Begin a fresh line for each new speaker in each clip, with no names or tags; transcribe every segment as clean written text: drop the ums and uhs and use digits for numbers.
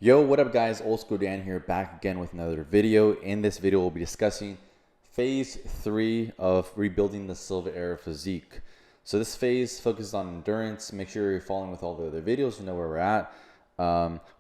Yo, what up guys? Old School Dan here, back again with another video. In this video, we'll be discussing phase 3 of rebuilding the silver era physique. So this phase focuses on endurance. Make sure you're following with all the other videos, you know where we're at.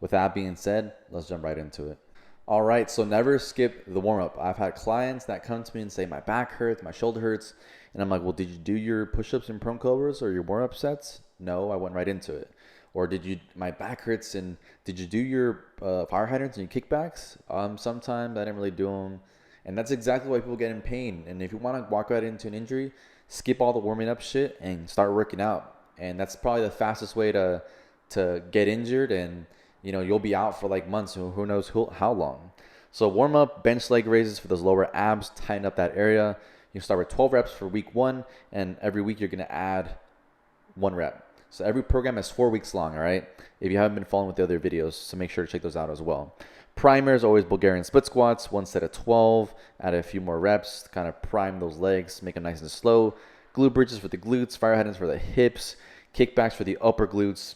With that being said, let's jump right into it. All right, so never skip the warm-up. I've had clients that come to me and say, my back hurts, my shoulder hurts. And I'm like, well, did you do your push-ups and prone cobras or your warm-up sets? No, I went right into it. Or my back hurts, and did you do your fire hydrants and your kickbacks? Sometimes I didn't really do them. And that's exactly why people get in pain. And if you want to walk right into an injury, skip all the warming up shit and start working out. And that's probably the fastest way to get injured, and you'll be out for like months, who knows how long. So warm up, bench leg raises for those lower abs, tighten up that area. You start with 12 reps for week 1, and every week you're going to add 1 rep. So every program is 4 weeks long, all right? If you haven't been following with the other videos, so make sure to check those out as well. Primer is always Bulgarian split squats, 1 set of 12, add a few more reps to kind of prime those legs, make them nice and slow. Glute bridges for the glutes, fire hydrants for the hips, kickbacks for the upper glutes.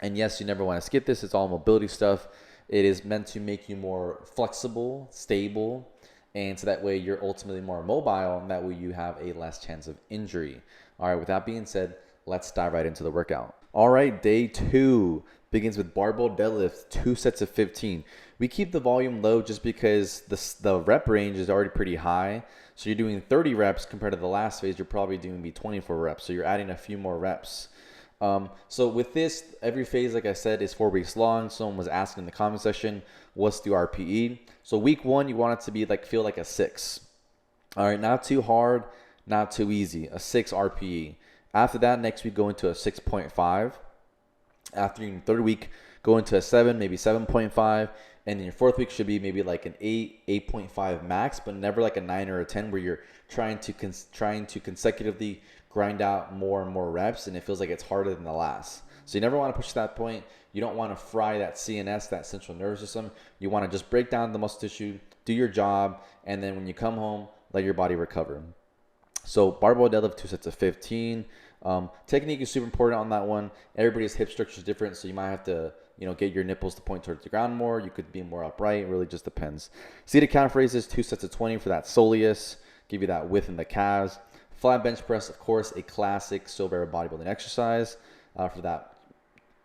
And yes, you never want to skip this. It's all mobility stuff. It is meant to make you more flexible, stable, and so that way you're ultimately more mobile, and that way you have a less chance of injury. All right, with that being said, let's dive right into the workout. All right, day 2 begins with barbell deadlift, 2 sets of 15. We keep the volume low just because the rep range is already pretty high. So you're doing 30 reps compared to the last phase, you're probably doing 24 reps. So you're adding a few more reps. So with this, every phase, like I said, is 4 weeks long. Someone was asking in the comment section, what's the RPE? So week 1, you want it to be feel like a 6. All right, not too hard, not too easy, a 6 RPE. After that, next week, go into a 6.5. After your third week, go into a 7, maybe 7.5. And then your fourth week should be maybe like an 8, 8.5 max, but never like a 9 or a 10 where you're trying to consecutively grind out more and more reps, and it feels like it's harder than the last. So you never want to push that point. You don't want to fry that CNS, that central nervous system. You want to just break down the muscle tissue, do your job, and then when you come home, let your body recover. So barbell deadlift, 2 sets of 15. Technique is super important on that one. Everybody's hip structure is different, so you might have to get your nipples to point towards the ground more. You could be more upright. It really just depends. Seated calf raises, 2 sets of 20 for that soleus. Give you that width in the calves. Flat bench press, of course, a classic silver era bodybuilding exercise for that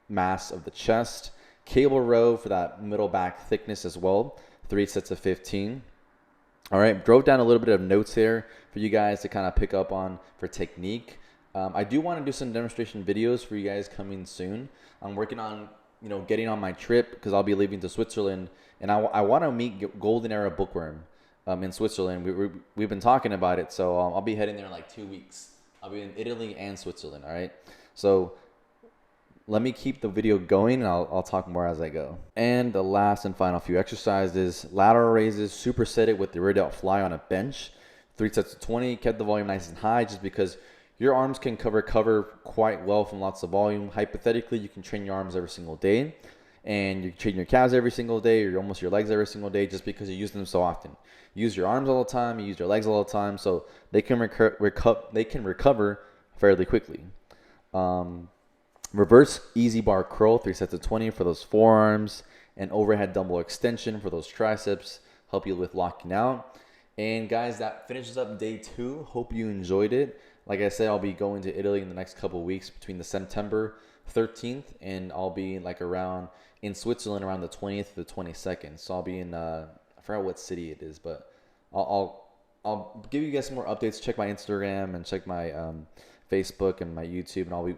mass of the chest. Cable row for that middle back thickness as well. 3 sets of 15. All right, drove down a little bit of notes here for you guys to kind of pick up on for technique. I do want to do some demonstration videos for you guys coming soon. I'm working on, getting on my trip because I'll be leaving to Switzerland, and I want to meet Golden Era Bookworm in Switzerland. We've been talking about it, so I'll be heading there in like 2 weeks. I'll be in Italy and Switzerland, all right? So let me keep the video going, and I'll talk more as I go. And the last and final few exercises, lateral raises, supersetted with the rear delt fly on a bench. 3 sets of 20, kept the volume nice and high just because your arms can cover quite well from lots of volume. Hypothetically, you can train your arms every single day, and you can train your calves every single day, or almost your legs every single day, just because you use them so often. You use your arms all the time, you use your legs all the time, so they can recover fairly quickly. Reverse easy bar curl, 3 sets of 20 for those forearms, and overhead dumbbell extension for those triceps, help you with locking out. And guys, that finishes up day 2. Hope you enjoyed it. Like I said, I'll be going to Italy in the next couple of weeks between the September 13th, and I'll be around in Switzerland around the 20th to the 22nd. So I'll be in I forgot what city it is, but I'll give you guys some more updates. Check my Instagram and check my Facebook and my YouTube, and I'll be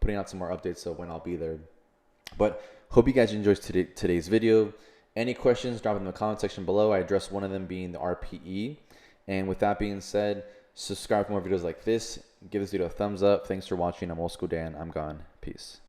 putting out some more updates so when I'll be there. But hope you guys enjoyed today's video. Any questions, drop them in the comment section below. I addressed one of them being the RPE. And with that being said, subscribe for more videos like this. Give this video a thumbs up. Thanks for watching. I'm Old School Dan. I'm gone. Peace.